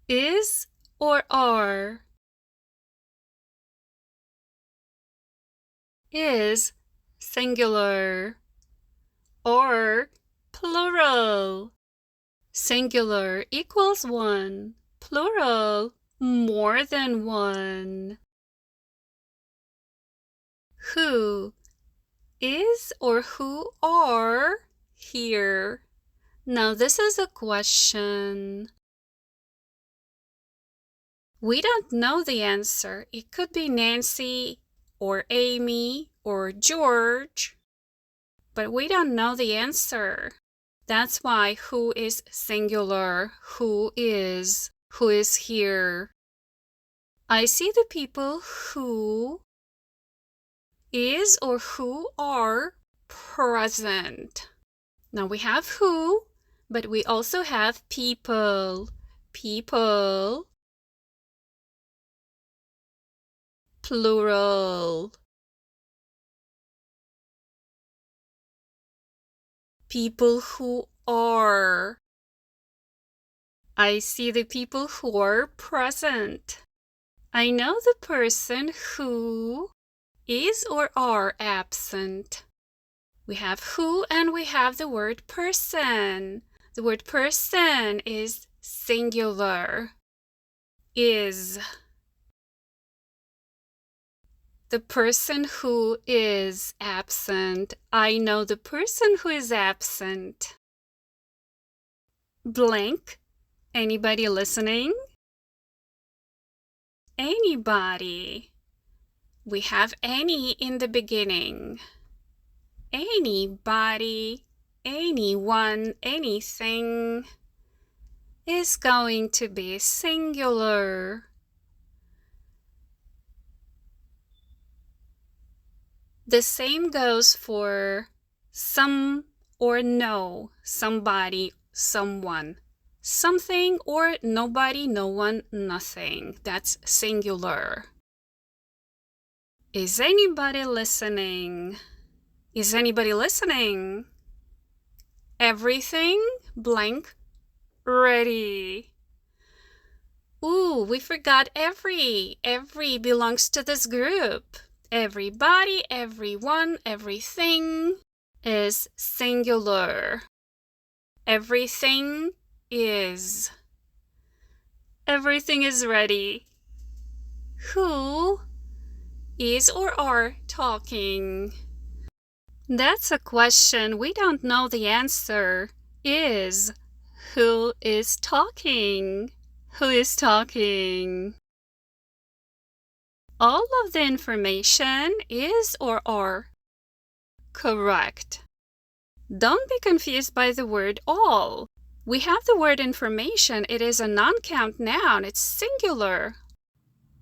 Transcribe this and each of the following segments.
Is or are? Is singular or plural. Singular equals one, plural more than one. Who is or who are here? Now this is a question. We don't know the answer. It could be Nancy or Amy or George, but we don't know the answer. That's why who is singular, who is here. I see the people who is or who are present. Now we have who, but we also have people. People, plural. People who are. I see the people who are present. I know the person who is or are absent. We have who and we have the word person. The word person is singular. Is. The person who is absent. I know the person who is absent. Blank. Anybody listening? Anybody. We have any in the beginning. Anybody, anyone, anything is going to be singular. The same goes for some or no, somebody, someone, something or nobody, no one, nothing. That's singular. Is anybody listening? Is anybody listening? Everything, blank, ready. Ooh, we forgot every. Every belongs to this group. Everybody, everyone, everything is singular. Everything is. Everything is ready. Who is or are talking? That's a question. We don't know the answer. Is. Who is talking? Who is talking? All of the information is or are correct. Don't be confused by the word all. We have the word information. It is a non-count noun. It's singular.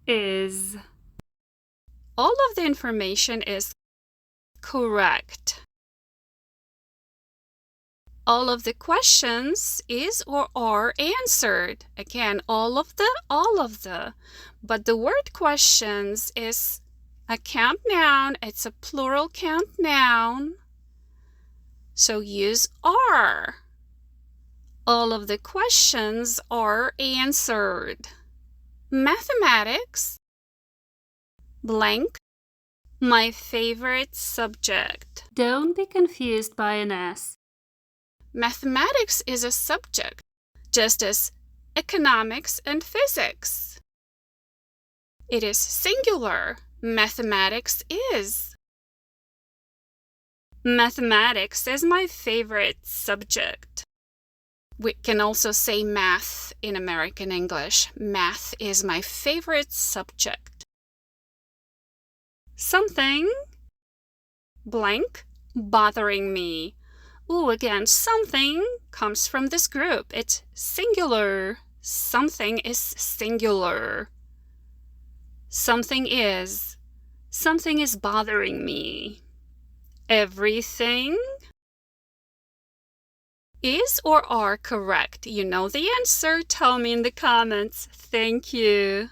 Is. All of the information is correct. All of the questions is or are answered. Again, all of the. But the word questions is a count noun. It's a plural count noun. So use are. All of the questions are answered. Mathematics, blank, my favorite subject. Don't be confused by an S. Mathematics is a subject, just as economics and physics. It is singular. Mathematics is. Mathematics is my favorite subject. We can also say math in American English. Math is my favorite subject. Something, blank, bothering me. Ooh, again, something comes from this group. It's singular. Something is singular. Something is. Something is bothering me. Everything is or are correct. You know the answer. Tell me in the comments. Thank you.